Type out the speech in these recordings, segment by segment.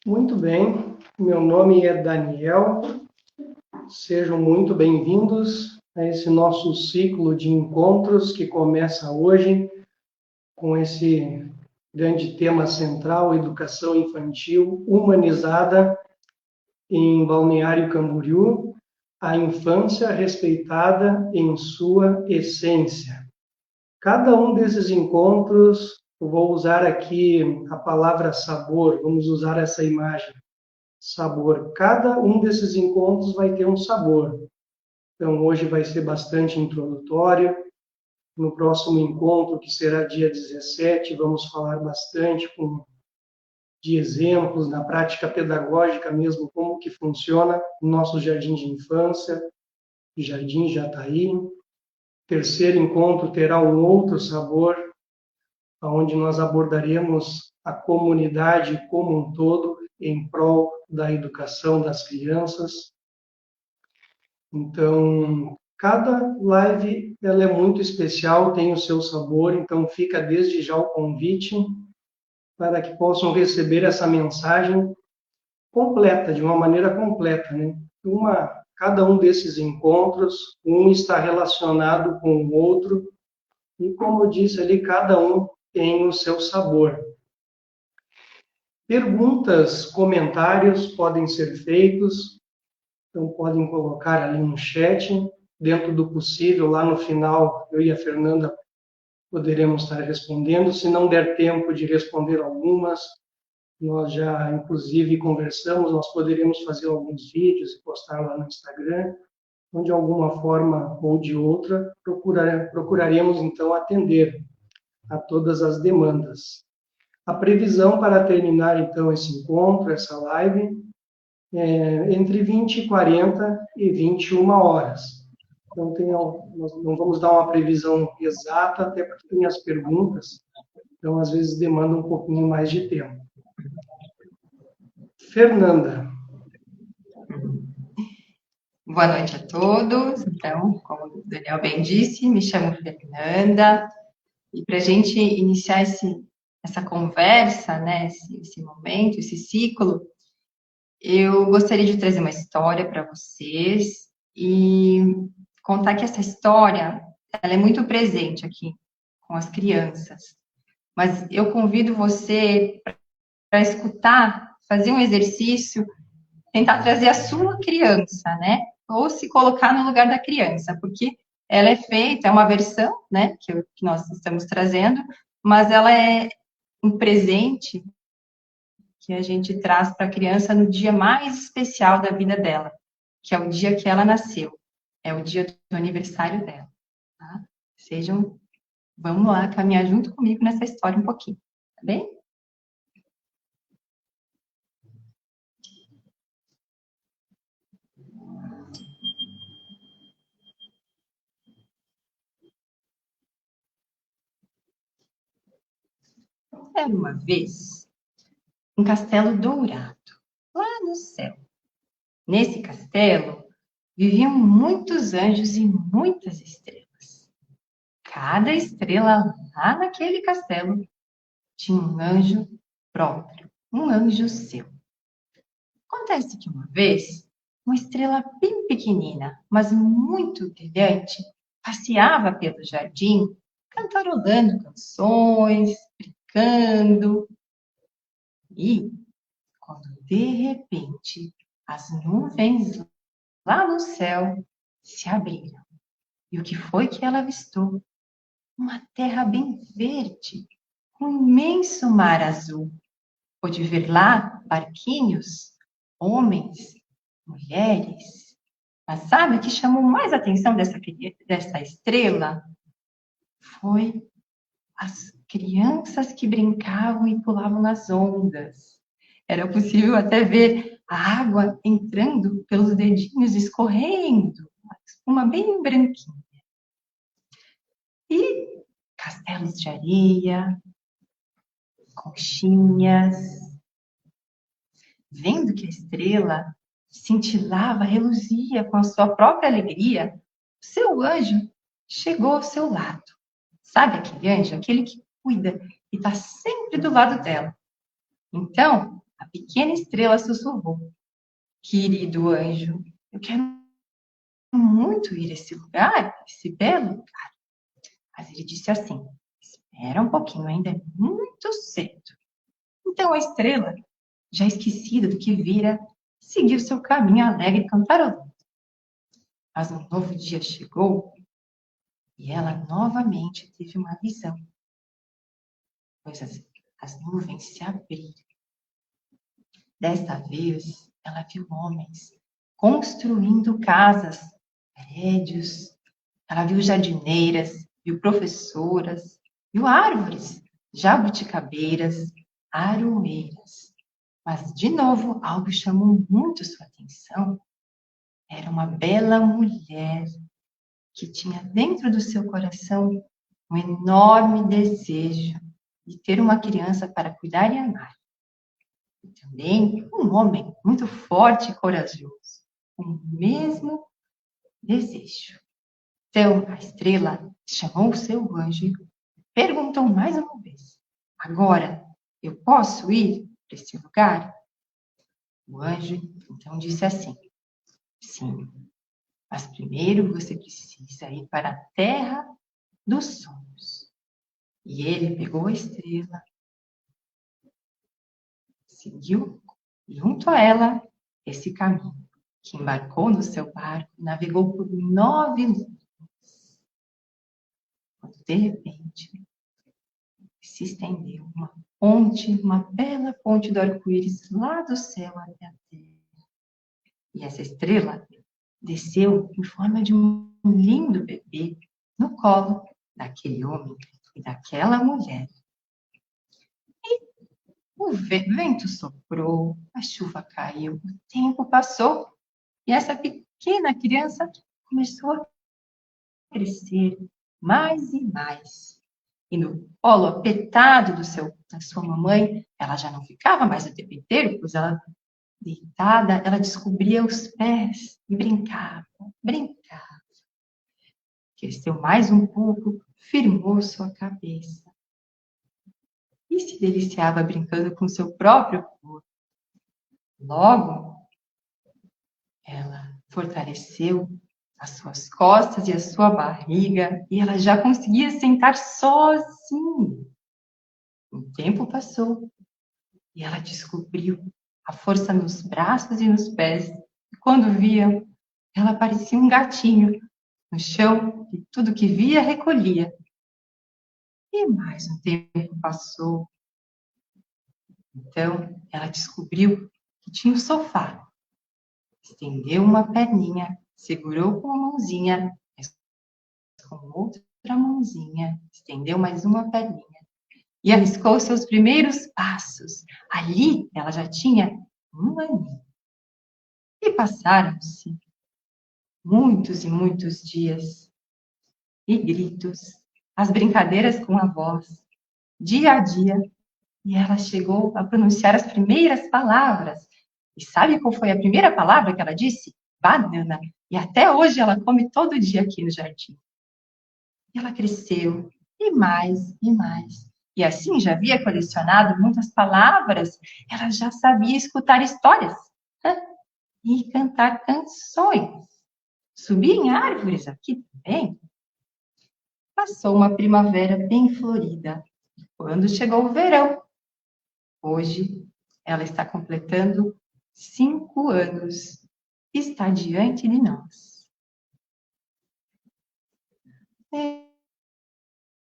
Muito bem, meu nome é Daniel, sejam muito bem-vindos a esse nosso ciclo de encontros que começa hoje com esse grande tema central, educação infantil humanizada em Balneário Camboriú, a infância respeitada em sua essência. Cada um desses encontros, eu vou usar aqui a palavra sabor, vamos usar essa imagem. Sabor. Cada um desses encontros vai ter um sabor. Então, hoje vai ser bastante introdutório. No próximo encontro, que será dia 17, vamos falar bastante de exemplos na prática pedagógica mesmo, como que funciona o nosso jardim de infância, Jardim Jataí. Terceiro encontro terá um outro sabor, onde nós abordaremos a comunidade como um todo em prol da educação das crianças. Então, cada live ela é muito especial, tem o seu sabor, então fica desde já o convite para que possam receber essa mensagem completa, de uma maneira completa, né? Cada um desses encontros, um está relacionado com o outro, e como eu disse ali, cada um tem o seu sabor. Perguntas, comentários podem ser feitos, então podem colocar ali no chat, dentro do possível, lá no final, eu e a Fernanda poderemos estar respondendo. Se não der tempo de responder algumas, nós já, inclusive, conversamos, nós poderíamos fazer alguns vídeos e postar lá no Instagram, onde de alguma forma ou de outra procuraremos, então, atender a todas as demandas. A previsão para terminar, então, esse encontro, essa live, entre 20 e 40 e 21 horas. Então, nós não vamos dar uma previsão exata, até porque tem as perguntas, então, às vezes, demanda um pouquinho mais de tempo. Fernanda. Boa noite a todos. Então, como o Daniel bem disse, me chamo Fernanda, e para a gente iniciar essa conversa, né, esse momento, esse ciclo, eu gostaria de trazer uma história para vocês e contar que essa história ela é muito presente aqui com as crianças. Mas eu convido você para escutar, fazer um exercício, tentar trazer a sua criança, né? Ou se colocar no lugar da criança, porque ela é feita, é uma versão, né, que nós estamos trazendo, mas ela é um presente que a gente traz para a criança no dia mais especial da vida dela, que é o dia que ela nasceu, é o dia do aniversário dela. Tá? Vamos lá caminhar junto comigo nessa história um pouquinho, tá bem? Era uma vez um castelo dourado, lá no céu. Nesse castelo viviam muitos anjos e muitas estrelas. Cada estrela lá naquele castelo tinha um anjo próprio, um anjo seu. Acontece que uma vez, uma estrela bem pequenina, mas muito brilhante, passeava pelo jardim, cantarolando canções, brincando. E, quando de repente as nuvens lá no céu se abriram. E o que foi que ela avistou? Uma terra bem verde, um imenso mar azul. Pôde ver lá barquinhos, homens, mulheres. Mas sabe o que chamou mais a atenção dessa estrela? Foi as crianças que brincavam e pulavam nas ondas. Era possível até ver a água entrando pelos dedinhos, escorrendo, uma bem branquinha. E castelos de areia, conchinhas. Vendo que a estrela cintilava, reluzia com a sua própria alegria, o seu anjo chegou ao seu lado. Sabe aquele anjo? Aquele que cuida e está sempre do lado dela. Então, a pequena estrela sussurrou: querido anjo, eu quero muito ir a esse lugar, esse belo lugar. Mas ele disse assim: espera um pouquinho, ainda é muito cedo. Então a estrela, já esquecida do que vira, seguiu seu caminho alegre e cantarolando. Mas um novo dia chegou e ela novamente teve uma visão, pois as nuvens se abriram. Desta vez, ela viu homens construindo casas, prédios. Ela viu jardineiras, viu professoras, viu árvores, jabuticabeiras, aroeiras. Mas, de novo, algo chamou muito sua atenção. Era uma bela mulher que tinha dentro do seu coração um enorme desejo de ter uma criança para cuidar e amar. E também um homem muito forte e corajoso, com o mesmo desejo. Então a estrela chamou o seu anjo e perguntou mais uma vez: agora eu posso ir para esse lugar? O anjo então disse assim: sim, mas primeiro você precisa ir para a terra dos sonhos. E ele pegou a estrela, seguiu junto a ela esse caminho, que embarcou no seu barco e navegou por 9 luas. Quando, de repente, se estendeu uma ponte, uma bela ponte do arco-íris lá do céu até a terra. E essa estrela desceu em forma de um lindo bebê no colo daquele homem e daquela mulher. O vento soprou, a chuva caiu, o tempo passou e essa pequena criança começou a crescer mais e mais. E no colo apertado da sua mamãe, ela já não ficava mais o tempo inteiro, pois ela, deitada, ela descobria os pés e brincava, brincava. Cresceu mais um pouco, firmou sua cabeça e se deliciava brincando com seu próprio corpo. Logo, ela fortaleceu as suas costas e a sua barriga e ela já conseguia sentar sozinha. O tempo passou e ela descobriu a força nos braços e nos pés. E quando via, ela parecia um gatinho no chão e tudo que via recolhia. E mais um tempo passou. Então, ela descobriu que tinha um sofá. Estendeu uma perninha, segurou com uma mãozinha, com outra mãozinha, estendeu mais uma perninha e arriscou seus primeiros passos. Ali, ela já tinha 1 aninho. E passaram-se muitos e muitos dias e gritos, as brincadeiras com a voz, dia a dia, e ela chegou a pronunciar as primeiras palavras. E sabe qual foi a primeira palavra que ela disse? Banana. E até hoje ela come todo dia aqui no jardim. E ela cresceu, e mais, e mais. E assim já havia colecionado muitas palavras, ela já sabia escutar histórias e cantar canções. Subir em árvores aqui também. Passou uma primavera bem florida. Quando chegou o verão, hoje ela está completando 5 anos. Está diante de nós.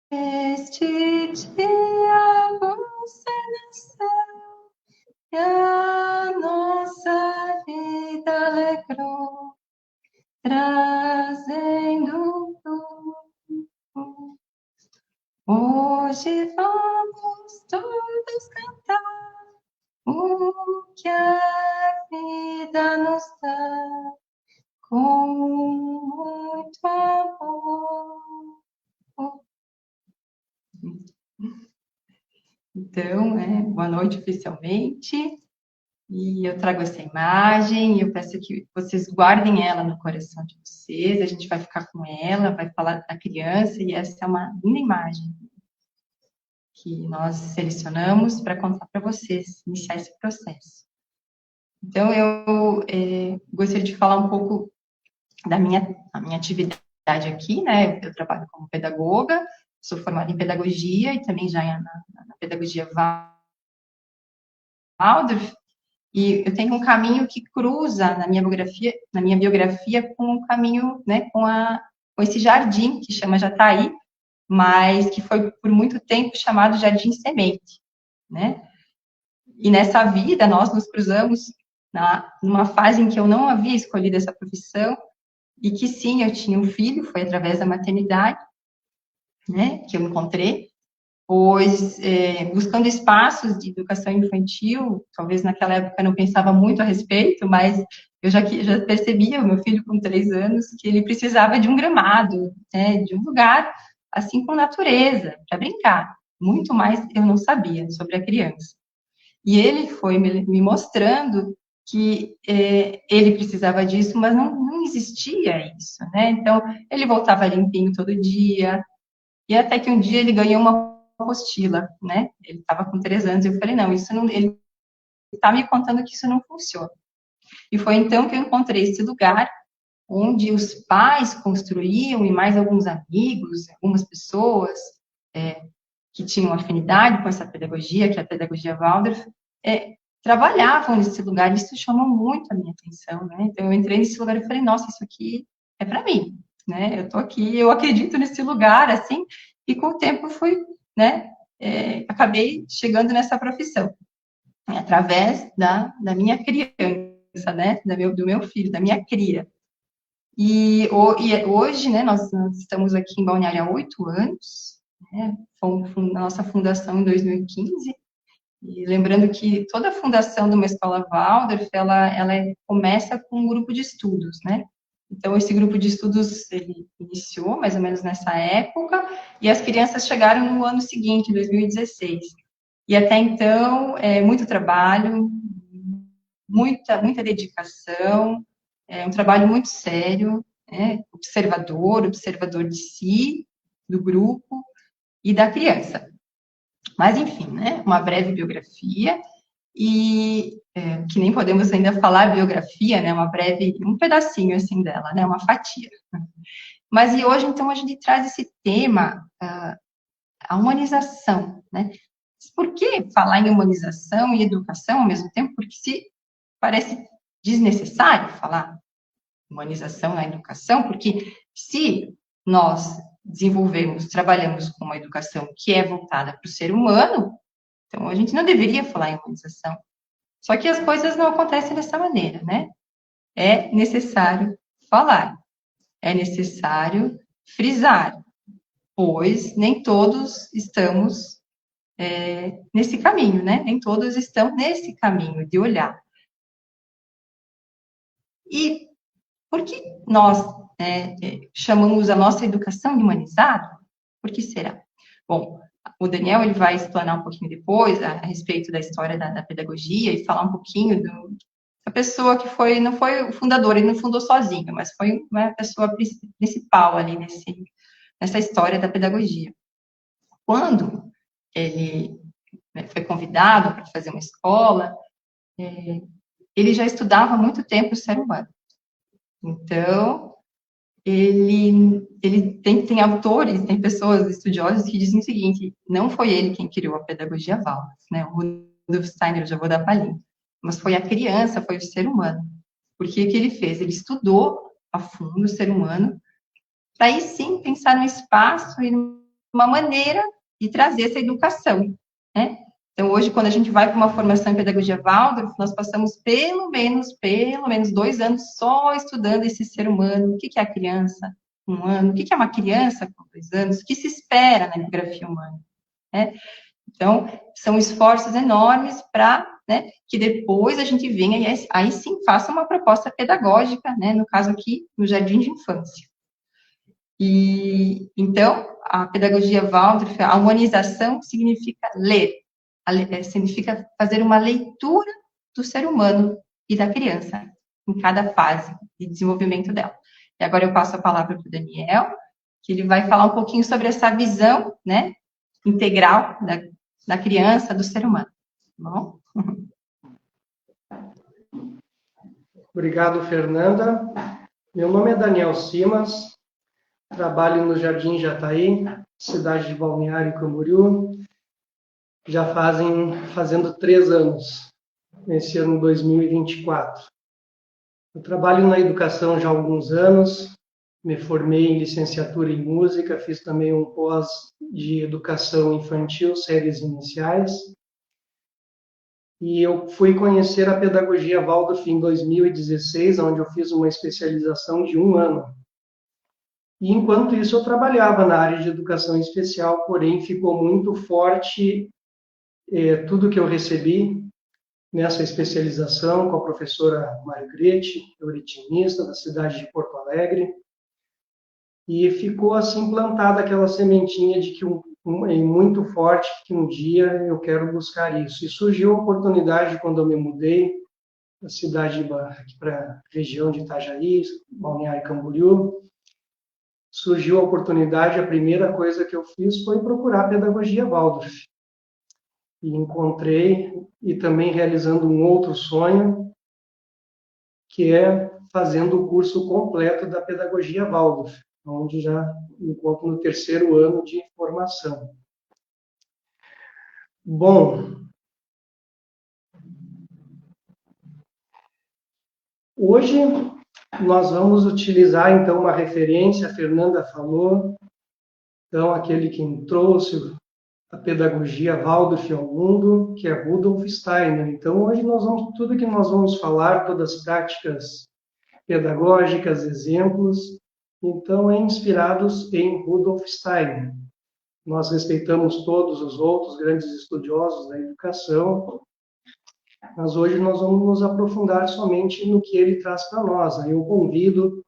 Este dia você nasceu e a nossa vida alegrou, trazendo luz. Hoje vamos todos cantar o que a vida nos dá, com muito amor. Então, boa noite oficialmente. E eu trago essa imagem e eu peço que vocês guardem ela no coração de vocês. A gente vai ficar com ela, vai falar da criança e essa é uma linda imagem que nós selecionamos para contar para vocês, iniciar esse processo. Então, eu gostaria de falar um pouco da minha atividade aqui, né? Eu trabalho como pedagoga, sou formada em pedagogia e também já na pedagogia Waldorf, e eu tenho um caminho que cruza na minha biografia com um caminho, né, com esse jardim que chama Jataí, mas que foi por muito tempo chamado Jardim Semente, né? E nessa vida nós nos cruzamos numa fase em que eu não havia escolhido essa profissão e que sim, eu tinha um filho, foi através da maternidade, né, que eu encontrei, pois buscando espaços de educação infantil, talvez naquela época eu não pensava muito a respeito, mas eu já percebia, o meu filho com 3 anos, que ele precisava de um gramado, né, de um lugar, assim, com natureza, para brincar. Muito mais eu não sabia sobre a criança. E ele foi me mostrando que ele precisava disso, mas não existia isso, né? Então, ele voltava limpinho todo dia, e até que um dia ele ganhou uma apostila, né? Ele estava com 3 anos, e eu falei, não, isso não, ele está me contando que isso não funciona. E foi então que eu encontrei esse lugar onde os pais construíam, e mais alguns amigos, algumas pessoas que tinham afinidade com essa pedagogia, que é a pedagogia Waldorf, trabalhavam nesse lugar, e isso chamou muito a minha atenção, né? Então, eu entrei nesse lugar e falei, nossa, isso aqui é para mim, né? Eu estou aqui, eu acredito nesse lugar, assim, e com o tempo fui, né, acabei chegando nessa profissão, através da minha criança, né, do meu filho, da minha cria. E hoje, né, nós estamos aqui em Balneário há 8 anos, né, fomos na nossa fundação em 2015, e lembrando que toda a fundação de uma escola Waldorf, ela começa com um grupo de estudos, né? Então, esse grupo de estudos, ele iniciou mais ou menos nessa época, e as crianças chegaram no ano seguinte, 2016. E até então, muito trabalho, muita dedicação, um trabalho muito sério, né? Observador de si, do grupo e da criança. Mas, enfim, né? Uma breve biografia, e que nem podemos ainda falar biografia, né? Um pedacinho assim dela, né? Uma fatia. Mas e hoje, então, a gente traz esse tema, a humanização, né? Por que falar em humanização e educação ao mesmo tempo? Porque se parece desnecessário falar humanização na educação, porque se nós trabalhamos com uma educação que é voltada para o ser humano, então a gente não deveria falar em humanização. Só que as coisas não acontecem dessa maneira, né? É necessário falar, é necessário frisar, pois nem todos estamos nesse caminho, né? Nem todos estão nesse caminho de olhar. E por que nós chamamos a nossa educação de humanizada? Por que será? Bom, o Daniel ele vai explanar um pouquinho depois a respeito da história da pedagogia e falar um pouquinho da pessoa que não foi o fundador, ele não fundou sozinho, mas foi uma pessoa principal ali nessa história da pedagogia. Quando ele foi convidado para fazer uma escola, ele já estudava há muito tempo o ser humano. Então, ele tem autores, tem pessoas estudiosos que dizem o seguinte: não foi ele quem criou a pedagogia Waldorf, né? O Rudolf Steiner, eu já vou dar palhinha, mas foi a criança, foi o ser humano. Porque o que ele fez? Ele estudou a fundo o ser humano, para aí sim pensar no espaço e numa maneira de trazer essa educação, né? Então, hoje, quando a gente vai para uma formação em pedagogia Waldorf, nós passamos pelo menos 2 anos só estudando esse ser humano. O que é a criança com 1 ano? O que é uma criança com 2 anos? O que se espera na biografia humana? Né? Então, são esforços enormes para, né, que depois a gente venha e aí sim faça uma proposta pedagógica, né, no caso aqui, no jardim de infância. E, então, a pedagogia Waldorf, a humanização significa ler, significa fazer uma leitura do ser humano e da criança, em cada fase de desenvolvimento dela. E agora eu passo a palavra para o Daniel, que ele vai falar um pouquinho sobre essa visão, né, integral da criança, do ser humano. Tá bom? Obrigado, Fernanda. Meu nome é Daniel Simas, trabalho no Jardim Jataí, cidade de Balneário Camboriú, já fazendo 3 anos, nesse ano 2024. Eu trabalho na educação já há alguns anos, me formei em licenciatura em música, fiz também um pós de educação infantil, séries iniciais, e eu fui conhecer a pedagogia Waldorf em 2016, onde eu fiz uma especialização de 1 ano. E enquanto isso eu trabalhava na área de educação especial, porém ficou muito forte tudo que eu recebi nessa especialização com a professora Margrete, euritinista da cidade de Porto Alegre, e ficou assim plantada aquela sementinha de que é muito forte que um dia eu quero buscar isso. E surgiu a oportunidade quando eu me mudei da cidade para a região de Itajaí, Balneário Camboriú. Surgiu a oportunidade, a primeira coisa que eu fiz foi procurar a pedagogia Waldorf. E encontrei, e também realizando um outro sonho, que é fazendo o curso completo da pedagogia Waldorf, onde já encontro no 3º ano de formação. Bom, hoje nós vamos utilizar então uma referência, a Fernanda falou, então aquele que trouxe a pedagogia Waldorf ao mundo, que é Rudolf Steiner. Então hoje tudo que nós vamos falar, todas as práticas pedagógicas, exemplos, então inspirados em Rudolf Steiner. Nós respeitamos todos os outros grandes estudiosos da educação, mas hoje nós vamos nos aprofundar somente no que ele traz para nós. Eu convido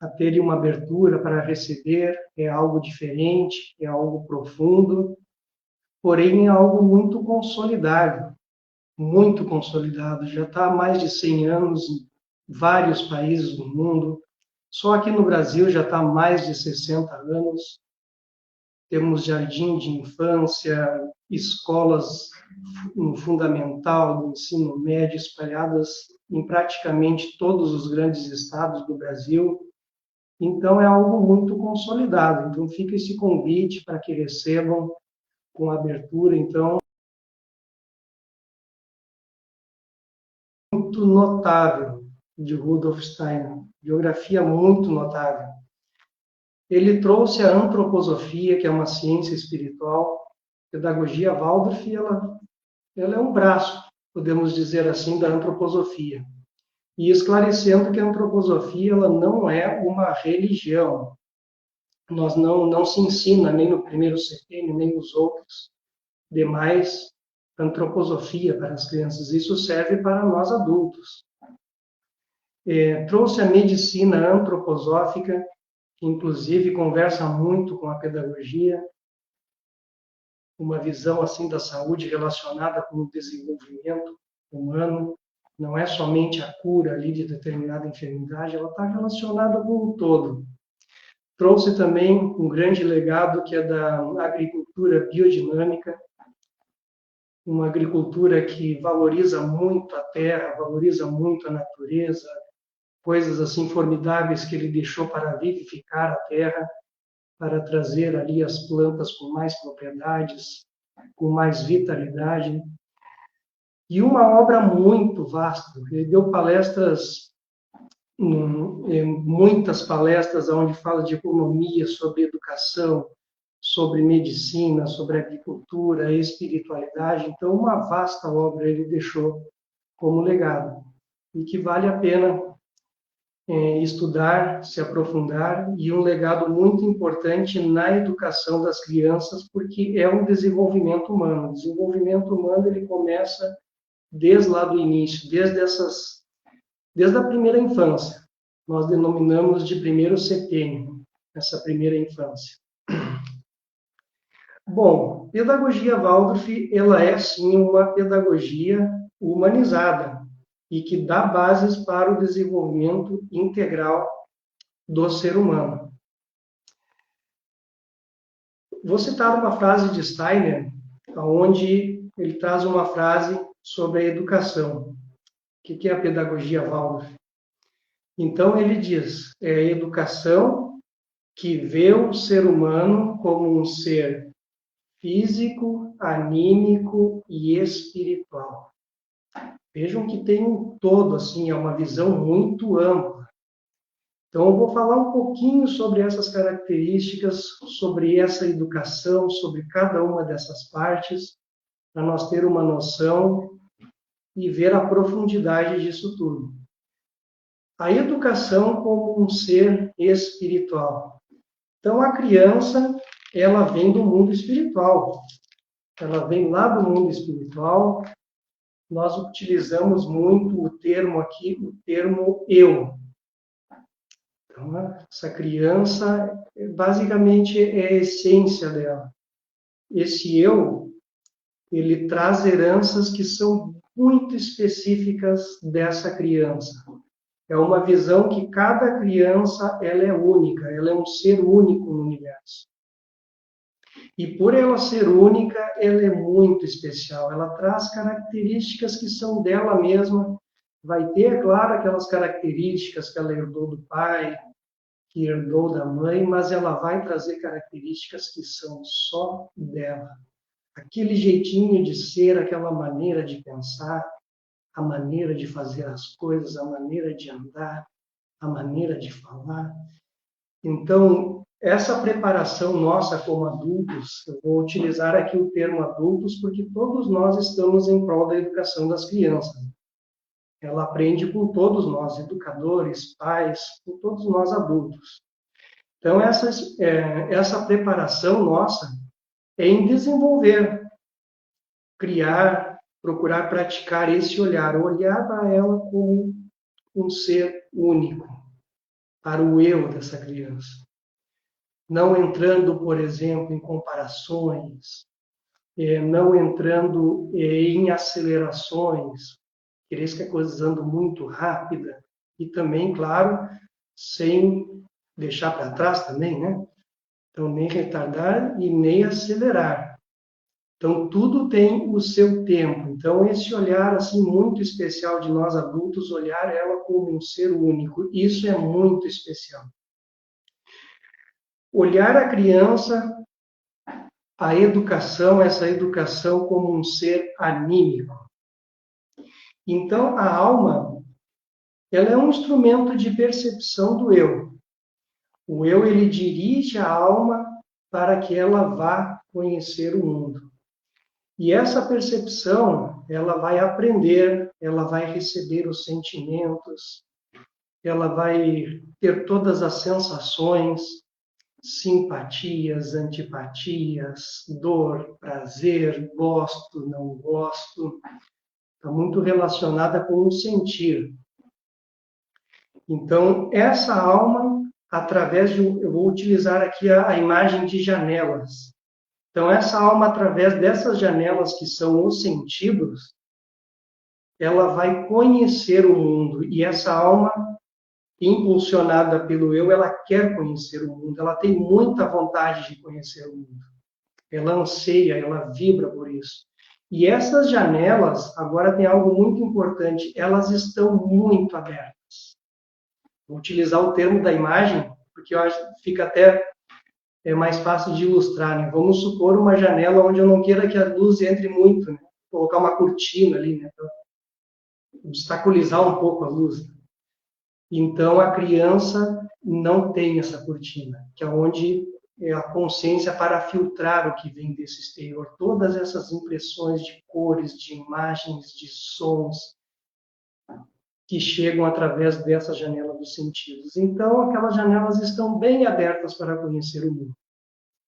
a ter uma abertura para receber, é algo diferente, é algo profundo, porém é algo muito consolidado, já está há mais de 100 anos em vários países do mundo, só aqui no Brasil já está há mais de 60 anos, temos jardim de infância, escolas no fundamental, no ensino médio, espalhadas em praticamente todos os grandes estados do Brasil. Então, é algo muito consolidado. Então, fica esse convite para que recebam com abertura. Então, muito notável de Rudolf Steiner, biografia muito notável. Ele trouxe a antroposofia, que é uma ciência espiritual. A pedagogia Waldorf, ela é um braço, podemos dizer assim, da antroposofia. E esclarecendo que a antroposofia ela não é uma religião. Nós não se ensina nem no primeiro sepênio, nem nos outros demais antroposofia para as crianças. Isso serve para nós adultos. Trouxe a medicina antroposófica, que inclusive conversa muito com a pedagogia, uma visão assim da saúde relacionada com o desenvolvimento humano, não é somente a cura ali de determinada enfermidade, ela está relacionada com o todo. Trouxe também um grande legado que é da agricultura biodinâmica, uma agricultura que valoriza muito a terra, valoriza muito a natureza, coisas assim formidáveis que ele deixou para vivificar a terra, para trazer ali as plantas com mais propriedades, com mais vitalidade. E uma obra muito vasta. Ele deu palestras, muitas palestras, onde fala de economia, sobre educação, sobre medicina, sobre agricultura, espiritualidade. Então, uma vasta obra ele deixou como legado e que vale a pena estudar, se aprofundar, e um legado muito importante na educação das crianças, porque é um desenvolvimento humano. O desenvolvimento humano ele começa desde lá do início, desde a primeira infância. Nós denominamos de primeiro sepênio, essa primeira infância. Bom, pedagogia Waldorf, ela é sim uma pedagogia humanizada e que dá bases para o desenvolvimento integral do ser humano. Vou citar uma frase de Steiner, onde ele traz uma frase sobre a educação. O que é a pedagogia, Waldorf? Então, ele diz, é a educação que vê o ser humano como um ser físico, anímico e espiritual. Vejam que tem um todo, assim, é uma visão muito ampla. Então, eu vou falar um pouquinho sobre essas características, sobre essa educação, sobre cada uma dessas partes, para nós ter uma noção e ver a profundidade disso tudo. A educação como um ser espiritual. Então, a criança, ela vem do mundo espiritual. Ela vem lá do mundo espiritual. Nós utilizamos muito o termo aqui, o termo eu. Então, essa criança, basicamente, é a essência dela. Esse eu, ele traz heranças que são muito específicas dessa criança. É uma visão que cada criança, ela é única, ela é um ser único no universo. E por ela ser única, ela é muito especial. Ela traz características que são dela mesma. Vai ter, é claro, aquelas características que ela herdou do pai, que herdou da mãe, mas ela vai trazer características que são só dela. Aquele jeitinho de ser, aquela maneira de pensar, a maneira de fazer as coisas, a maneira de andar, a maneira de falar. Então, essa preparação nossa como adultos, eu vou utilizar aqui o termo adultos, porque todos nós estamos em prol da educação das crianças. Ela aprende com todos nós, educadores, pais, com todos nós adultos. Então, essa preparação nossa é em desenvolver, criar, procurar praticar esse olhar para ela como um ser único, para o eu dessa criança. Não entrando, por exemplo, em comparações, não entrando em acelerações, querer que a coisa ande muito rápida, e também, claro, sem deixar para trás também, né? Então, nem retardar e nem acelerar. Então, tudo tem o seu tempo. Então, esse olhar assim muito especial de nós adultos, olhar ela como um ser único, isso é muito especial. Olhar a criança, a educação, essa educação como um ser anímico. Então, a alma, ela é um instrumento de percepção do eu. O eu, ele dirige a alma para que ela vá conhecer o mundo. E essa percepção, ela vai aprender, ela vai receber os sentimentos, ela vai ter todas as sensações, simpatias, antipatias, dor, prazer, gosto, não gosto. Está muito relacionada com o sentir. Então, essa alma, através de, eu vou utilizar aqui a imagem de janelas. Então, essa alma, através dessas janelas que são os sentidos, ela vai conhecer o mundo. E essa alma, impulsionada pelo eu, ela quer conhecer o mundo. Ela tem muita vontade de conhecer o mundo. Ela anseia, ela vibra por isso. E essas janelas, agora tem algo muito importante, elas estão muito abertas. Vou utilizar o termo da imagem, porque eu acho que fica até mais fácil de ilustrar, né? Vamos supor uma janela onde eu não queira que a luz entre muito, né? Colocar uma cortina ali, né? Para obstaculizar um pouco a luz. Então, a criança não tem essa cortina, que é onde é a consciência para filtrar o que vem desse exterior. Todas essas impressões de cores, de imagens, de sons, que chegam através dessa janela dos sentidos. Então, aquelas janelas estão bem abertas para conhecer o mundo.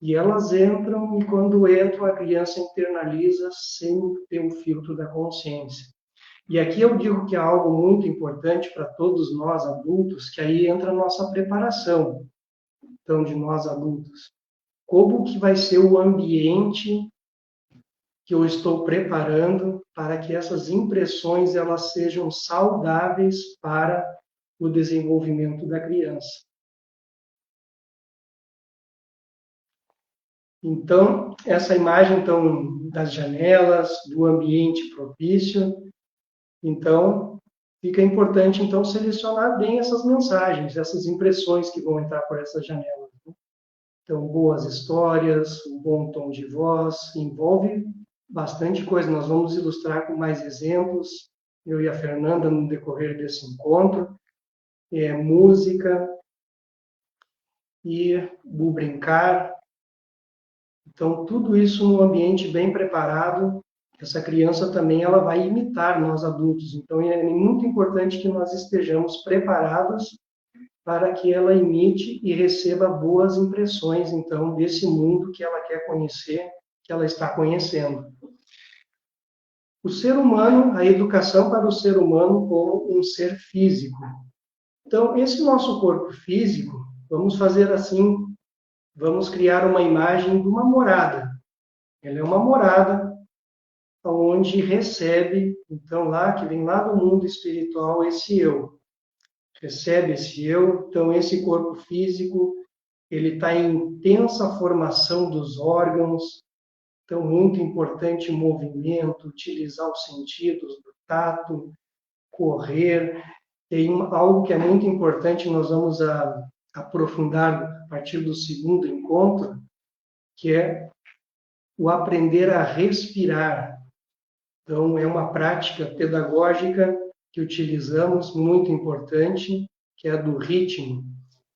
E elas entram, e quando entram, a criança internaliza sem ter o filtro da consciência. E aqui eu digo que é algo muito importante para todos nós adultos, que aí entra a nossa preparação, então, de nós adultos. Como que vai ser o ambiente que eu estou preparando para que essas impressões elas sejam saudáveis para o desenvolvimento da criança. Então, essa imagem então, das janelas, do ambiente propício, então, fica importante então selecionar bem essas mensagens, essas impressões que vão entrar por essas janelas. Então, boas histórias, um bom tom de voz, envolve bastante coisa. Nós vamos ilustrar com mais exemplos, eu e a Fernanda, no decorrer desse encontro. Música e o brincar. Então, tudo isso num ambiente bem preparado. Essa criança também ela vai imitar nós adultos. Então, é muito importante que nós estejamos preparados para que ela imite e receba boas impressões, então, desse mundo que ela quer conhecer, que ela está conhecendo. O ser humano, a educação para o ser humano como um ser físico. Então, esse nosso corpo físico, vamos fazer assim, vamos criar uma imagem de uma morada. Ela é uma morada onde recebe, então, lá, que vem lá do mundo espiritual, esse eu. Recebe esse eu, então, esse corpo físico, ele está em intensa formação dos órgãos, então, muito importante o movimento, utilizar os sentidos do tato, correr. Tem algo que é muito importante, nós vamos aprofundar a partir do segundo encontro, que é o aprender a respirar. Então, é uma prática pedagógica que utilizamos, muito importante, que é a do ritmo,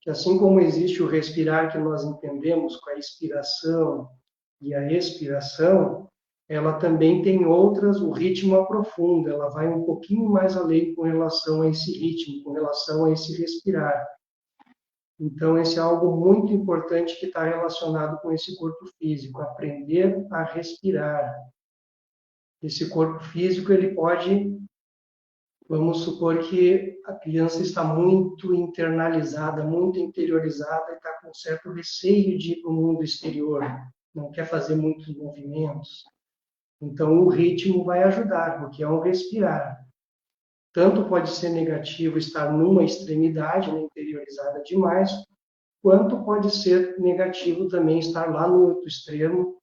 que assim como existe o respirar que nós entendemos com a inspiração e a expiração, ela também tem outras, o ritmo aprofunda, ela vai um pouquinho mais além com relação a esse ritmo, com relação a esse respirar. Então, esse é algo muito importante que está relacionado com esse corpo físico, aprender a respirar. Esse corpo físico, ele pode, vamos supor que a criança está muito internalizada, muito interiorizada, e está com certo receio de ir para o mundo exterior, não quer fazer muitos movimentos. Então, o ritmo vai ajudar, porque é um respirar. Tanto pode ser negativo estar numa extremidade, né, interiorizada demais, quanto pode ser negativo também estar lá no outro extremo.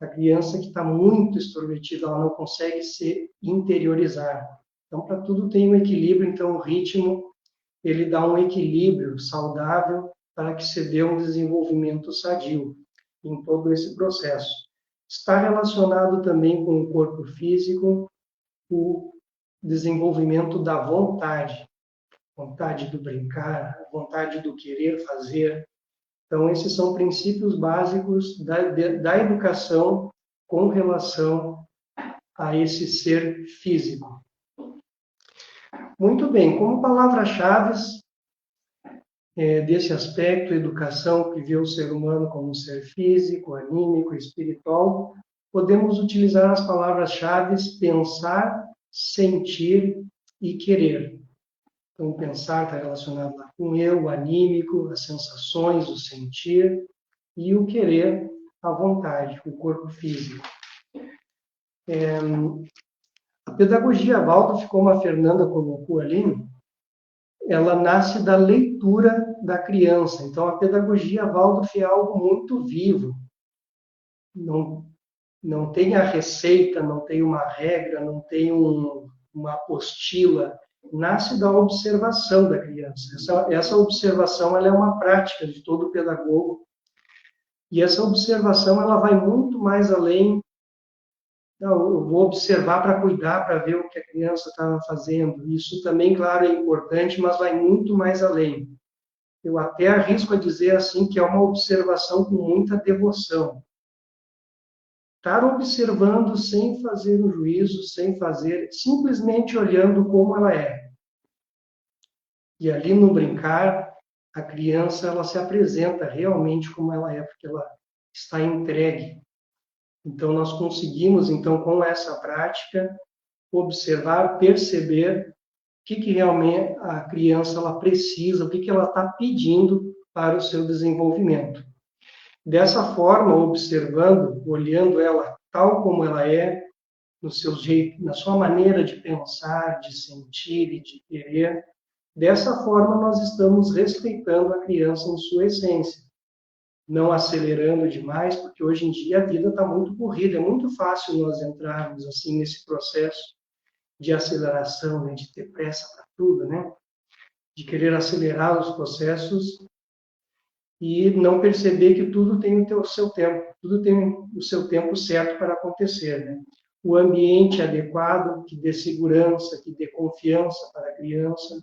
A criança que está muito extrovertida, ela não consegue se interiorizar. Então, para tudo tem um equilíbrio, então o ritmo, ele dá um equilíbrio saudável para que se dê um desenvolvimento sadio em todo esse processo. Está relacionado também com o corpo físico, o desenvolvimento da vontade do brincar, a vontade do querer fazer. Então, esses são princípios básicos da educação com relação a esse ser físico. Muito bem, como palavras-chave desse aspecto, educação que vê o ser humano como um ser físico, anímico, espiritual, podemos utilizar as palavras-chave pensar, sentir e querer. Então, pensar está relacionado lá com eu, o anímico, as sensações, o sentir, e o querer, a vontade, o corpo físico. A pedagogia Waldorf, como a Fernanda colocou ali, ela nasce da leitura da criança. Então, a pedagogia Waldorf é algo muito vivo. Não tem a receita, não tem uma regra, não tem uma apostila. Nasce da observação da criança. Essa observação ela é uma prática de todo pedagogo. E essa observação ela vai muito mais além. Eu vou observar para cuidar, para ver o que a criança está fazendo. Isso também, claro, é importante, mas vai muito mais além. Eu até arrisco a dizer assim que é uma observação com muita devoção. Estar observando sem fazer o juízo, sem fazer, simplesmente olhando como ela é. E ali no brincar, a criança ela se apresenta realmente como ela é, porque ela está entregue. Então, nós conseguimos, então, com essa prática, observar, perceber o que realmente a criança ela precisa, o que ela está pedindo para o seu desenvolvimento. Dessa forma, observando, olhando ela tal como ela é, no seu jeito, na sua maneira de pensar, de sentir e de querer, dessa forma nós estamos respeitando a criança em sua essência. não acelerando demais, porque hoje em dia a vida está muito corrida, é muito fácil nós entrarmos assim nesse processo de aceleração, né, de ter pressa para tudo, né, de querer acelerar os processos e não perceber que tudo tem o seu tempo, tudo tem o seu tempo certo para acontecer, né? O ambiente adequado, que dê segurança, que dê confiança para a criança,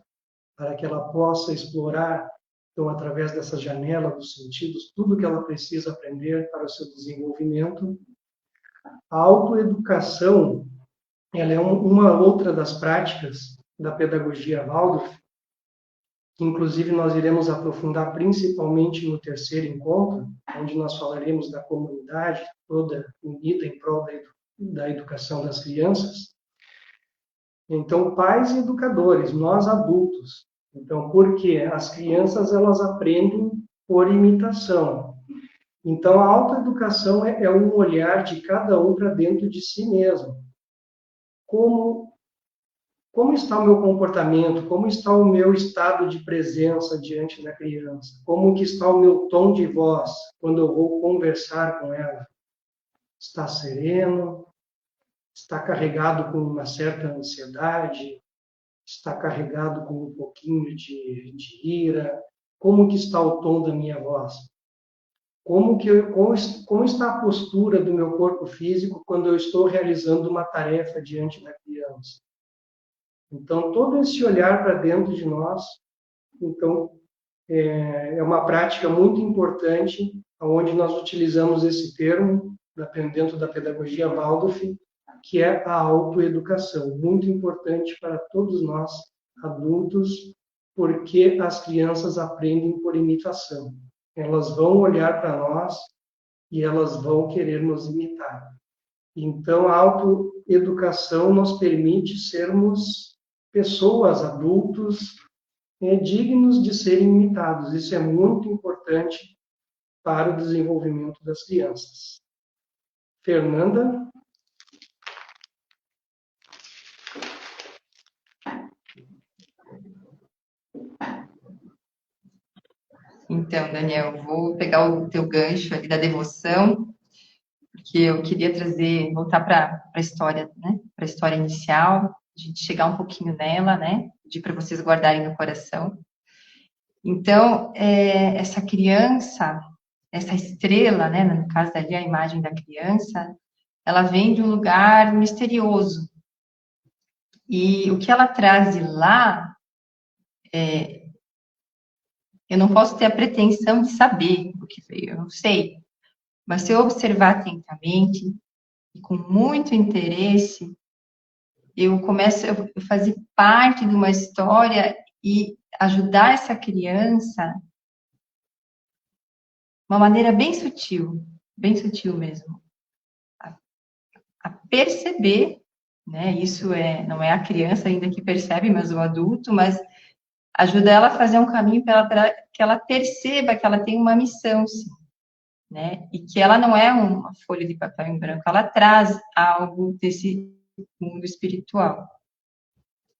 para que ela possa explorar, então, através dessa janela dos sentidos, tudo que ela precisa aprender para o seu desenvolvimento. A autoeducação, ela é uma outra das práticas da pedagogia Waldorf, que inclusive nós iremos aprofundar principalmente no terceiro encontro, onde nós falaremos da comunidade toda unida em prol da educação das crianças. Então, pais e educadores, nós adultos. Então, porque as crianças elas aprendem por imitação. Então, a autoeducação é um olhar de cada um para dentro de si mesmo. Como está o meu comportamento? Como está o meu estado de presença diante da criança? Como que está o meu tom de voz quando eu vou conversar com ela? Está sereno? Está carregado com uma certa ansiedade? Está carregado com um pouquinho de ira? Como que está o tom da minha voz? Como está a postura do meu corpo físico quando eu estou realizando uma tarefa diante da criança? Então, todo esse olhar para dentro de nós, então, é uma prática muito importante, onde nós utilizamos esse termo, dentro da pedagogia Waldorf, que é a autoeducação, muito importante para todos nós, adultos, porque as crianças aprendem por imitação. Elas vão olhar para nós e elas vão querer nos imitar. Então, a autoeducação nos permite sermos pessoas, adultos, dignos de serem imitados. Isso é muito importante para o desenvolvimento das crianças. Fernanda? Então, Daniel, vou pegar o teu gancho ali da devoção, porque eu queria voltar para a história, né? Para a história inicial, a gente chegar um pouquinho nela, né? Pedir para vocês guardarem no coração. Então, essa criança, essa estrela, né? No caso ali, a imagem da criança, ela vem de um lugar misterioso. E o que ela traz de lá, eu não posso ter a pretensão de saber o que veio, eu não sei. Mas se eu observar atentamente e com muito interesse, eu começo a fazer parte de uma história e ajudar essa criança de uma maneira bem sutil mesmo, a perceber, né? Isso não é a criança ainda que percebe, mas o adulto, mas ajuda ela a fazer um caminho para que ela perceba que ela tem uma missão, sim, né? E que ela não é uma folha de papel em branco, ela traz algo desse mundo espiritual,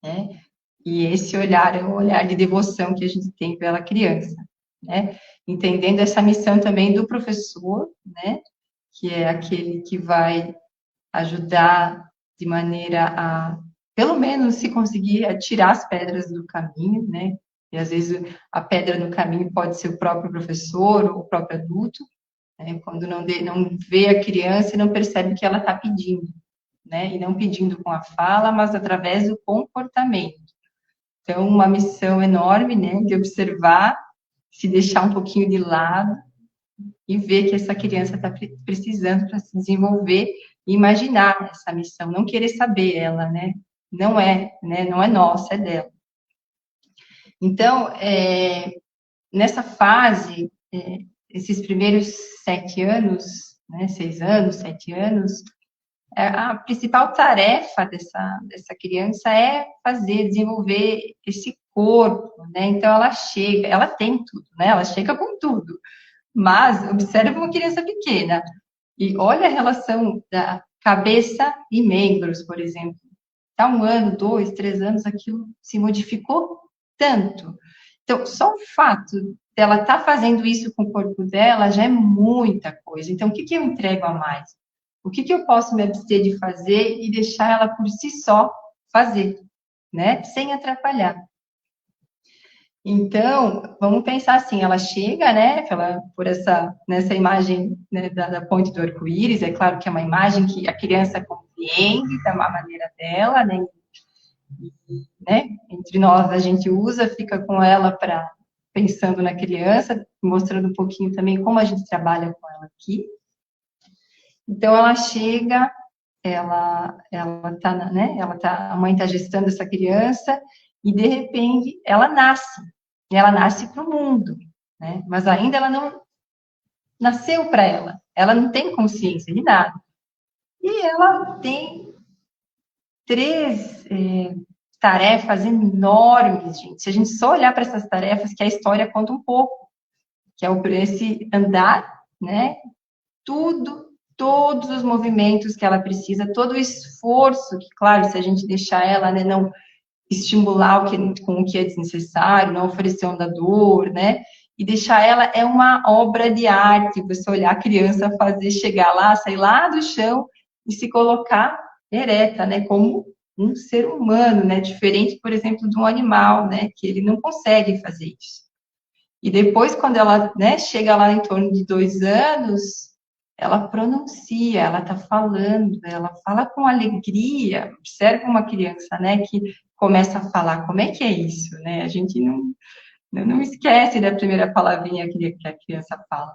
né? E esse olhar é um olhar de devoção que a gente tem pela criança, né? Entendendo essa missão também do professor, né? Que é aquele que vai ajudar de maneira a, pelo menos, se conseguir tirar as pedras do caminho, né? E às vezes a pedra no caminho pode ser o próprio professor ou o próprio adulto, né? Quando não vê a criança e não percebe que ela está pedindo, né? E não pedindo com a fala, mas através do comportamento. Então, uma missão enorme, né? De observar, se deixar um pouquinho de lado e ver que essa criança está precisando para se desenvolver e imaginar essa missão, não querer saber ela, né? Não é nossa, é dela. Então, nessa fase, esses primeiros 7 anos, né, 6 anos, 7 anos, a principal tarefa dessa criança é desenvolver esse corpo, né? Então, ela tem tudo, né? Ela chega com tudo. Mas, observa uma criança pequena e olha a relação da cabeça e membros, por exemplo. Há 1 ano, 2, 3 anos, aquilo se modificou tanto. Então, só o fato ela está fazendo isso com o corpo dela, já é muita coisa. Então, o que eu entrego a mais? O que eu posso me abster de fazer e deixar ela por si só fazer, né? Sem atrapalhar. Então, vamos pensar assim, ela chega, né, nessa imagem, né, da ponte do arco-íris, é claro que é uma imagem que a criança compreende da maneira dela, né, entre nós a gente usa, fica com ela para pensando na criança, mostrando um pouquinho também como a gente trabalha com ela aqui. Então, ela chega, a mãe está gestando essa criança, e de repente ela nasce para o mundo, né? Mas ainda ela não nasceu para ela não tem consciência de nada. E ela tem três tarefas enormes, gente. Se a gente só olhar para essas tarefas, que a história conta um pouco, que é esse andar, né? Todos os movimentos que ela precisa, todo o esforço, que, claro, se a gente deixar ela, né, não estimular com o que é desnecessário, não oferecer onda dor, né? E deixar ela é uma obra de arte, você olhar a criança fazer, chegar lá, sair lá do chão e se colocar ereta, né? Como um ser humano, né? Diferente, por exemplo, de um animal, né? Que ele não consegue fazer isso. E depois, quando ela, né, chega lá em torno de 2 anos, ela pronuncia, ela está falando, ela fala com alegria. Observa uma criança, né, que começa a falar. Como é que é isso, né? A gente não esquece da primeira palavrinha que a criança fala.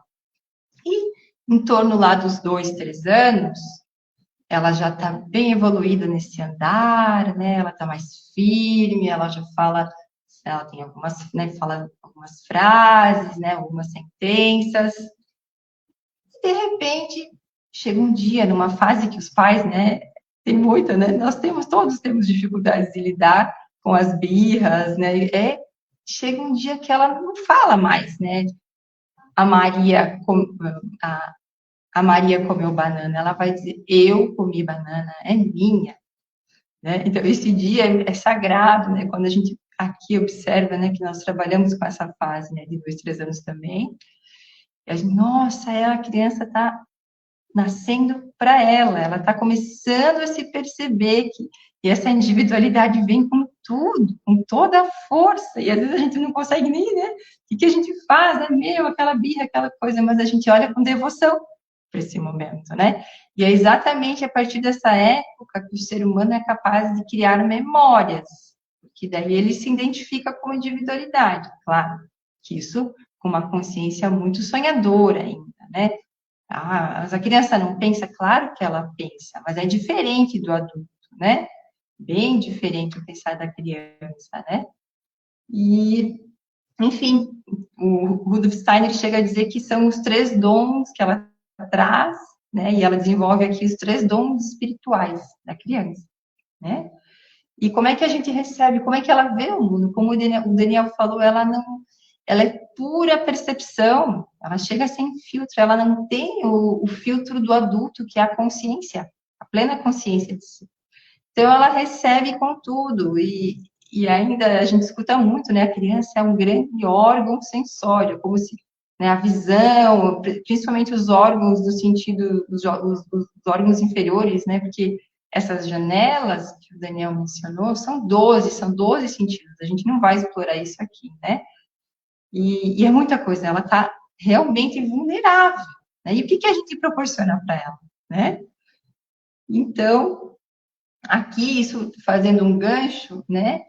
E em torno lá dos 2, 3 anos, ela já está bem evoluída nesse andar, né? Ela está mais firme, ela já fala, ela tem algumas, né, fala algumas frases, né, algumas sentenças. E, de repente, chega um dia, numa fase que os pais, né, tem muita, né? Todos temos dificuldades de lidar com as birras, né? Chega um dia que ela não fala mais, né? A Maria, a Maria comeu banana, ela vai dizer, eu comi banana, é minha, né? Então, esse dia é sagrado, né? Quando a gente aqui observa, né, que nós trabalhamos com essa fase, né, de 2, 3 anos também, e a gente, nossa, a criança está nascendo para ela está começando a se perceber que essa individualidade vem com tudo, com toda a força, e às vezes a gente não consegue nem, né? O que a gente faz, né? Aquela birra, aquela coisa, mas a gente olha com devoção para esse momento, né? E é exatamente a partir dessa época que o ser humano é capaz de criar memórias, que daí ele se identifica como individualidade, claro, que isso com uma consciência muito sonhadora ainda, né? Mas a criança não pensa, claro que ela pensa, mas é diferente do adulto, né? Bem diferente o pensar da criança, né? E, enfim, o Rudolf Steiner chega a dizer que são os 3 dons que ela traz, né? E ela desenvolve aqui os 3 dons espirituais da criança, né? E como é que a gente recebe, como é que ela vê o mundo? Como o Daniel falou, ela é pura percepção, ela chega sem filtro, ela não tem o filtro do adulto, que é a consciência, a plena consciência de si. Então, ela recebe com tudo, e ainda a gente escuta muito, né, a criança é um grande órgão sensório, como se, né, a visão, principalmente os órgãos do sentido, os órgãos inferiores, né, porque essas janelas que o Daniel mencionou são 12 sentidos, a gente não vai explorar isso aqui, né, e é muita coisa, ela está realmente vulnerável. Né? E o que a gente proporciona para ela? Né? Então, aqui, isso fazendo um gancho, né?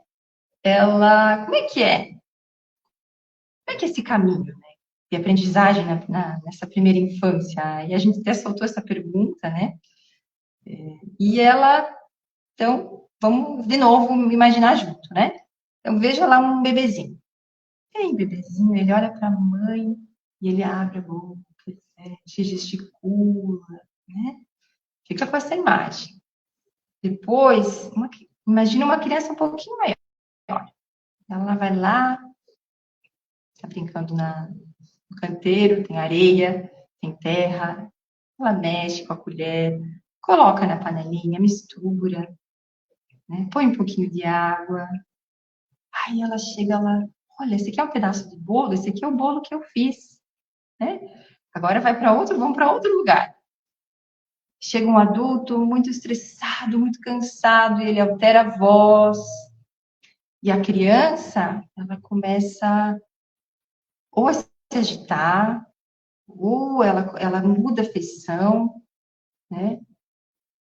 Como é que é? Como é que é esse caminho, né? De aprendizagem nessa primeira infância? E a gente até soltou essa pergunta, né? E então, vamos de novo imaginar junto, né? Então, veja lá um bebezinho. Tem bebezinho, ele olha para a mãe e ele abre a boca, se gesticula, né? Fica com essa imagem. Depois, imagina uma criança um pouquinho maior. Ela vai lá, está brincando no canteiro, tem areia, tem terra, ela mexe com a colher, coloca na panelinha, mistura, né? Põe um pouquinho de água. Aí ela chega lá, olha, esse aqui é um pedaço de bolo, esse aqui é o bolo que eu fiz, né? Agora vai para outro, vamos para outro lugar. Chega um adulto muito estressado, muito cansado, e ele altera a voz. E a criança, ela começa ou a se agitar, ou ela muda a feição, né?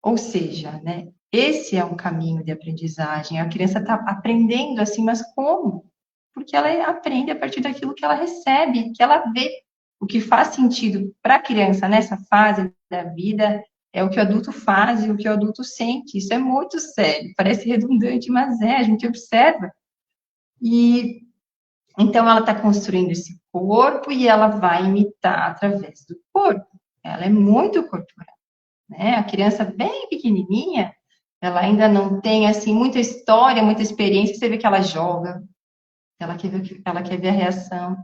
Ou seja, né? Esse é um caminho de aprendizagem. A criança está aprendendo assim, mas como? Porque ela aprende a partir daquilo que ela recebe, que ela vê. O que faz sentido para a criança nessa fase da vida é o que o adulto faz e o que o adulto sente. Isso é muito sério. Parece redundante, mas a gente observa. E então ela está construindo esse corpo e ela vai imitar através do corpo. Ela é muito corporal, né? A criança bem pequenininha, ela ainda não tem assim muita história, muita experiência. Você vê que ela joga, ela quer ver a reação.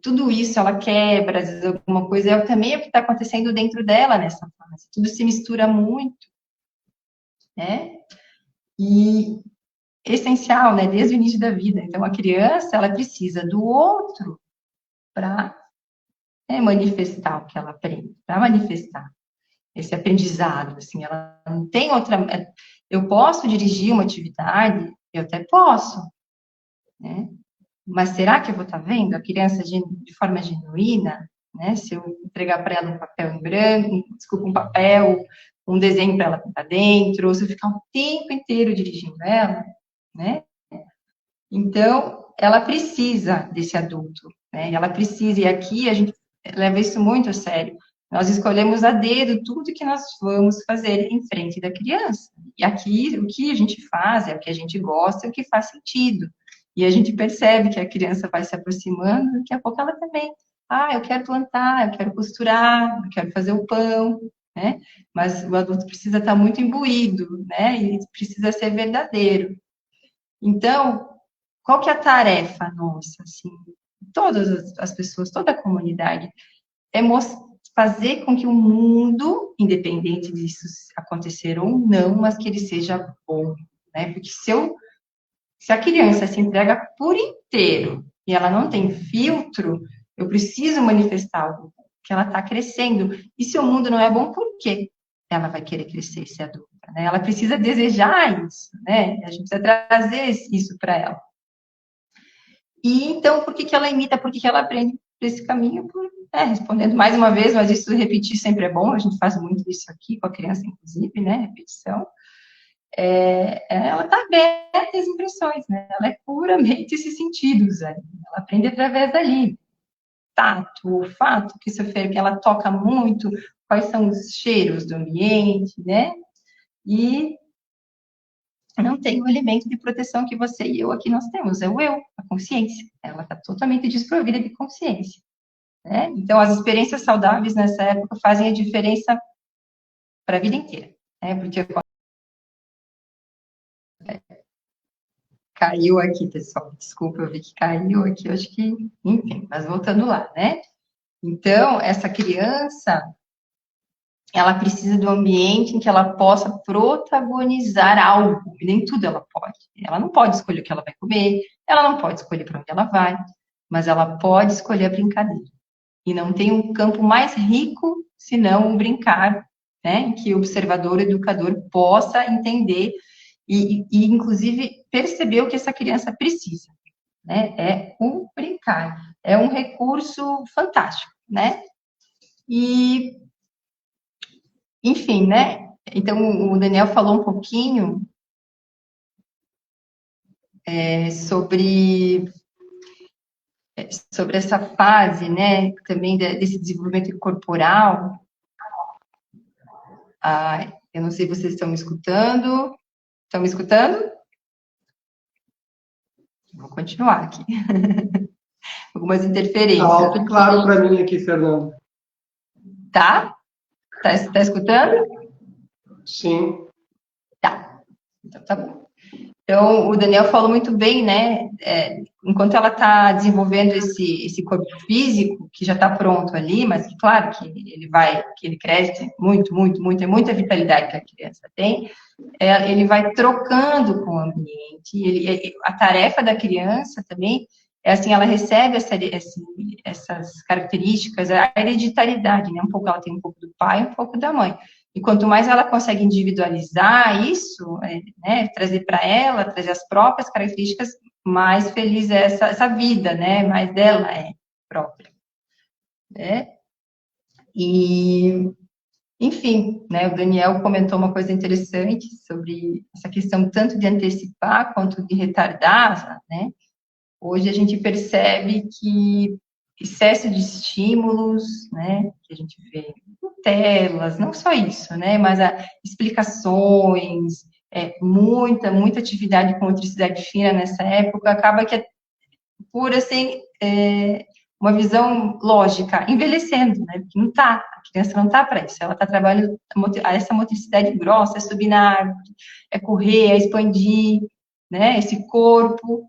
Tudo isso ela quebra, às vezes alguma coisa, também é o que está acontecendo dentro dela nessa fase. Tudo se mistura muito, né? E essencial, né? Desde o início da vida. Então, a criança, ela precisa do outro para manifestar o que ela aprende, para manifestar esse aprendizado. Assim, ela não tem outra. Eu posso dirigir uma atividade, eu até posso, né? Mas será que eu vou estar vendo a criança de forma genuína, né? Se eu entregar para ela um papel em branco, desculpa, um papel, um desenho para ela pintar dentro, ou se eu ficar o tempo inteiro dirigindo ela, né? Então, ela precisa desse adulto, né? Ela precisa, e aqui a gente leva isso muito a sério. Nós escolhemos a dedo tudo que nós vamos fazer em frente da criança. E aqui, o que a gente faz é o que a gente gosta, é o que faz sentido. E a gente percebe que a criança vai se aproximando, daqui a pouco ela também. Ah, eu quero plantar, eu quero costurar, eu quero fazer o pão, né? Mas o adulto precisa estar muito imbuído, né? E precisa ser verdadeiro. Então, qual que é a tarefa nossa, assim? Todas as pessoas, toda a comunidade, é fazer com que o mundo, independente disso acontecer ou não, mas que ele seja bom, né? Porque se a criança se entrega por inteiro e ela não tem filtro, eu preciso manifestar algo que ela está crescendo. E se o mundo não é bom, por quê? Ela vai querer crescer, ser adulta, né? Ela precisa desejar isso, né? A gente precisa trazer isso para ela. E então, por que ela imita, por que ela aprende esse caminho? Respondendo mais uma vez, mas isso repetir sempre é bom, a gente faz muito isso aqui com a criança, inclusive, né? Repetição. Ela está aberta às impressões, né? Ela é puramente esses sentidos aí. Ela aprende através dali. Tato, olfato, que que ela toca muito, quais são os cheiros do ambiente, né? E não tem o elemento de proteção que você e eu aqui nós temos, é o eu, a consciência. Ela está totalmente desprovida de consciência, né? Então, as experiências saudáveis nessa época fazem a diferença para a vida inteira, né? Porque caiu aqui, pessoal. Desculpa, eu vi que caiu aqui, eu acho que, enfim, mas voltando lá, né? Então, essa criança, ela precisa do ambiente em que ela possa protagonizar algo, e nem tudo ela pode. Ela não pode escolher o que ela vai comer, ela não pode escolher para onde ela vai, mas ela pode escolher a brincadeira. E não tem um campo mais rico senão o brincar, né? Em que o observador, o educador possa entender e inclusive, perceber o que essa criança precisa, né? É o brincar. É um recurso fantástico, né? E, enfim, né? Então, o Daniel falou um pouquinho sobre essa fase, né? Também desse desenvolvimento corporal. Eu não sei se vocês estão me escutando. Estão me escutando? Vou continuar aqui. Algumas interferências. Tá alto e claro para mim aqui, Fernando. Tá? Tá escutando? Sim. Tá. Então tá bom. Então, o Daniel falou muito bem, né? Enquanto ela está desenvolvendo esse corpo físico, que já está pronto ali, mas que, claro, que ele cresce muito, muito, muito, é muita vitalidade que a criança tem, ele vai trocando com o ambiente. A tarefa da criança também é assim, ela recebe essas características, a hereditariedade, né? Um pouco ela tem um pouco do pai, um pouco da mãe. E quanto mais ela consegue individualizar isso, né, trazer para ela, trazer as próprias características, mais feliz é essa vida, né? Mais dela é própria, né? E, enfim, né, o Daniel comentou uma coisa interessante sobre essa questão tanto de antecipar quanto de retardar, né? Hoje a gente percebe que excesso de estímulos, né, que a gente vê em telas, não só isso, né, mas explicações, muita atividade com motricidade fina nessa época, acaba que, por assim, uma visão lógica, envelhecendo, né, porque não tá, a criança não tá para isso, ela está trabalhando essa motricidade grossa, é subir na árvore, é correr, é expandir, né, esse corpo,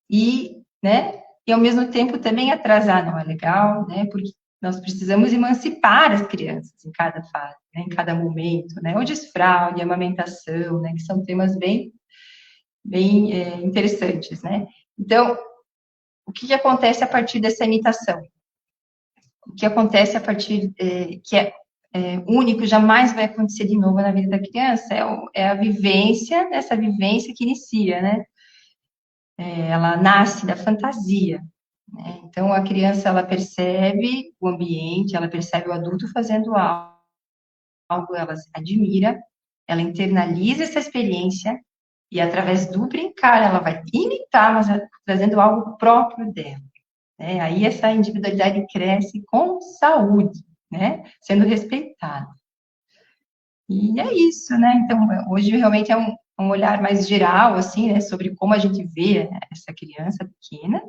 e, né, e ao mesmo tempo também atrasar não é legal, né, porque nós precisamos emancipar as crianças em cada fase, né, em cada momento, né, o desfraude, a amamentação, né, que são temas bem interessantes, né. Então, o que acontece a partir dessa imitação? O que acontece a partir, que é único, jamais vai acontecer de novo na vida da criança, é a vivência, essa vivência que inicia, né, ela nasce da fantasia, né? Então, a criança, ela percebe o ambiente, ela percebe o adulto fazendo algo, ela se admira, ela internaliza essa experiência e, através do brincar, ela vai imitar, mas trazendo algo próprio dela, né? Aí essa individualidade cresce com saúde, né? Sendo respeitada. E é isso, né? Então, hoje realmente é um olhar mais geral, assim, né? Sobre como a gente vê essa criança pequena,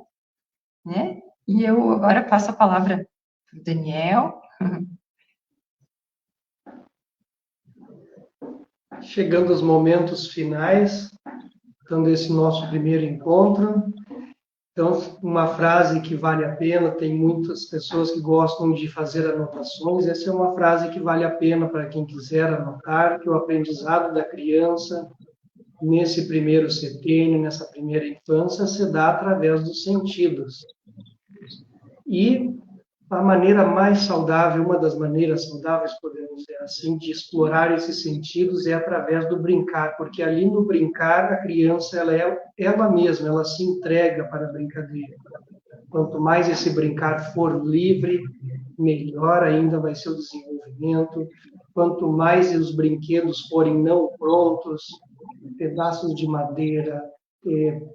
né? E eu agora passo a palavra para o Daniel. Chegando aos momentos finais, então, desse nosso primeiro encontro. Então, uma frase que vale a pena, tem muitas pessoas que gostam de fazer anotações, essa é uma frase que vale a pena para quem quiser anotar, que o aprendizado da criança, nesse primeiro setênio, nessa primeira infância, se dá através dos sentidos. E a maneira mais saudável, uma das maneiras saudáveis, podemos dizer assim, de explorar esses sentidos é através do brincar, porque ali no brincar a criança ela é ela mesma, ela se entrega para a brincadeira. Quanto mais esse brincar for livre, melhor ainda vai ser o desenvolvimento. Quanto mais os brinquedos forem não prontos, pedaços de madeira,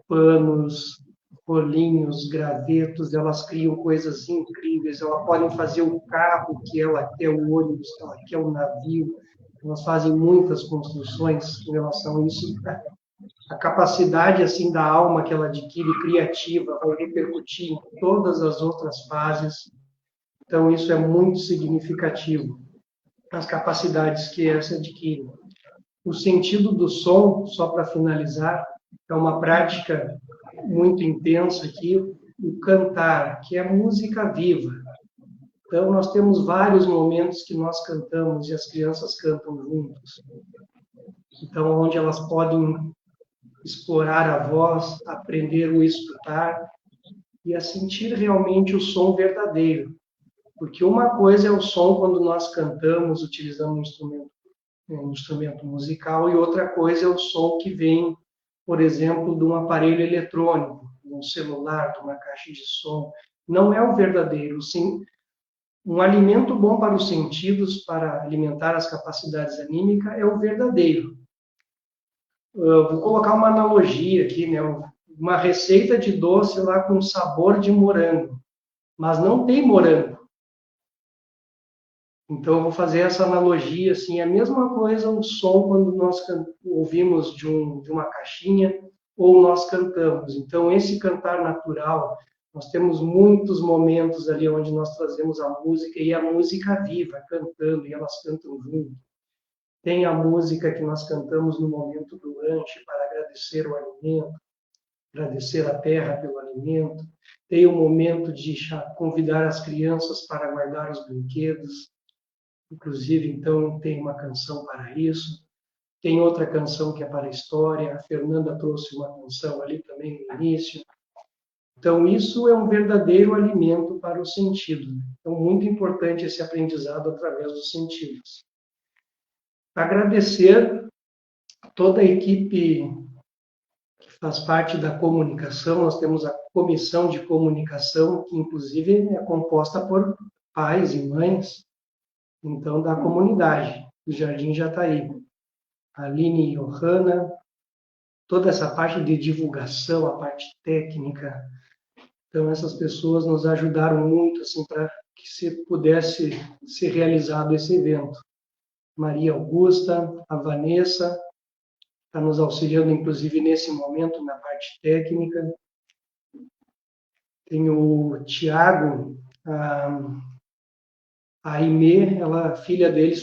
panos, rolinhos, gravetos, elas criam coisas incríveis. Elas podem fazer o carro que ela quer, o ônibus que ela quer, o navio. Elas fazem muitas construções em relação a isso. A capacidade assim da alma que ela adquire criativa vai repercutir em todas as outras fases. Então isso é muito significativo. As capacidades que essa adquire. O sentido do som, só para finalizar, é uma prática muito intensa aqui, o cantar, que é música viva. Então, nós temos vários momentos que nós cantamos e as crianças cantam juntos. Então, onde elas podem explorar a voz, aprender o escutar e a sentir realmente o som verdadeiro. Porque uma coisa é o som quando nós cantamos utilizando um instrumento musical, e outra coisa é o som que vem, por exemplo, de um aparelho eletrônico, de um celular, de uma caixa de som. Não é o verdadeiro. Sim, um alimento bom para os sentidos, para alimentar as capacidades anímicas, é o verdadeiro. Eu vou colocar uma analogia aqui, né? Uma receita de doce lá com sabor de morango, mas não tem morango. Então, eu vou fazer essa analogia, assim, é a mesma coisa o som quando nós ouvimos de uma caixinha ou nós cantamos. Então, esse cantar natural, nós temos muitos momentos ali onde nós trazemos a música e a música viva, cantando, e elas cantam junto. Tem a música que nós cantamos no momento do lanche para agradecer o alimento, agradecer a terra pelo alimento. Tem o momento de convidar as crianças para guardar os brinquedos. Inclusive, então, tem uma canção para isso. Tem outra canção que é para a história. A Fernanda trouxe uma canção ali também no início. Então, isso é um verdadeiro alimento para o sentido. Então, muito importante esse aprendizado através dos sentidos. Agradecer toda a equipe que faz parte da comunicação. Nós temos a comissão de comunicação, que inclusive é composta por pais e mães, então, da comunidade do Jardim Jataí. Aline e Johanna, toda essa parte de divulgação, a parte técnica. Então, essas pessoas nos ajudaram muito assim, para que se pudesse ser realizado esse evento. Maria Augusta, a Vanessa, está nos auxiliando, inclusive, nesse momento, na parte técnica. Tem o Tiago, a Aimee, ela, filha dele,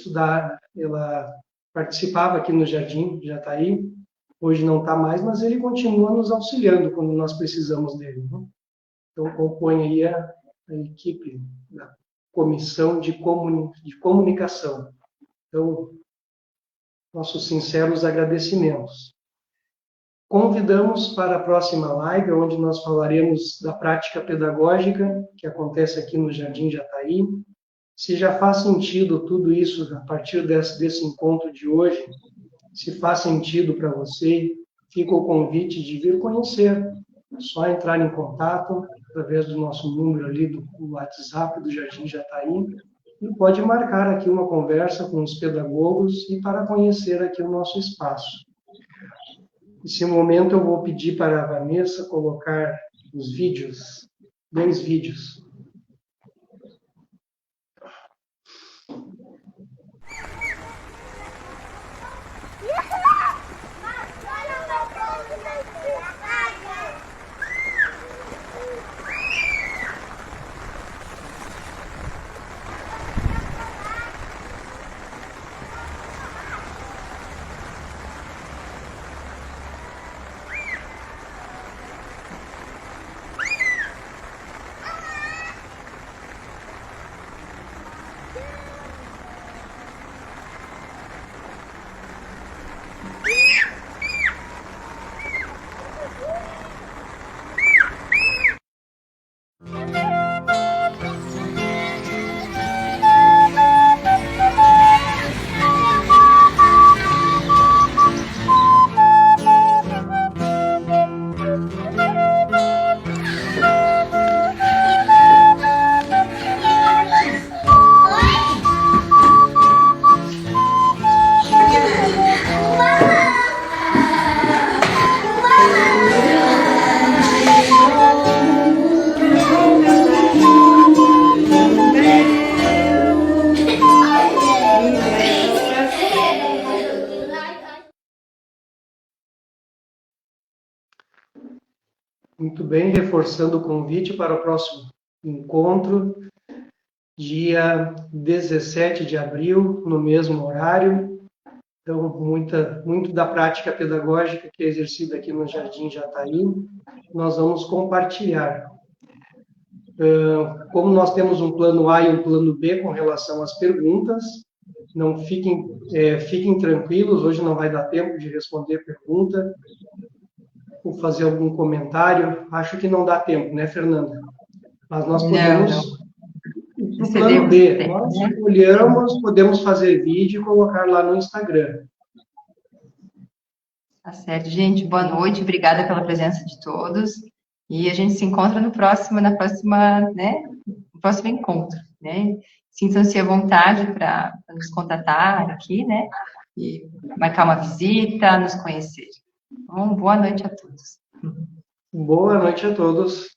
ela participava aqui no Jardim Jataí, hoje não está mais, mas ele continua nos auxiliando quando nós precisamos dele. Né? Então, compõe aí a equipe da comissão de comunicação. Então, nossos sinceros agradecimentos. Convidamos para a próxima live, onde nós falaremos da prática pedagógica que acontece aqui no Jardim Jataí. Se já faz sentido tudo isso a partir desse encontro de hoje, se faz sentido para você, fica o convite de vir conhecer. É só entrar em contato através do nosso número ali do WhatsApp do Jardim Jataí e pode marcar aqui uma conversa com os pedagogos e para conhecer aqui o nosso espaço. Nesse momento eu vou pedir para a Vanessa colocar os vídeos, 2 vídeos. Muito bem, reforçando o convite para o próximo encontro, dia 17 de abril, no mesmo horário. Então, muito da prática pedagógica que é exercida aqui no Jardim Jataí, nós vamos compartilhar. Como nós temos um plano A e um plano B com relação às perguntas, não fiquem tranquilos, hoje não vai dar tempo de responder pergunta, ou fazer algum comentário. Acho que não dá tempo, né, Fernanda? Mas nós podemos... No plano B, nós olhamos, podemos fazer vídeo e colocar lá no Instagram. Tá certo, gente. Boa noite, obrigada pela presença de todos. E a gente se encontra no próximo encontro, né? Sintam-se à vontade para nos contatar aqui, né? E marcar uma visita, nos conhecer. Então, boa noite a todos. Boa noite a todos.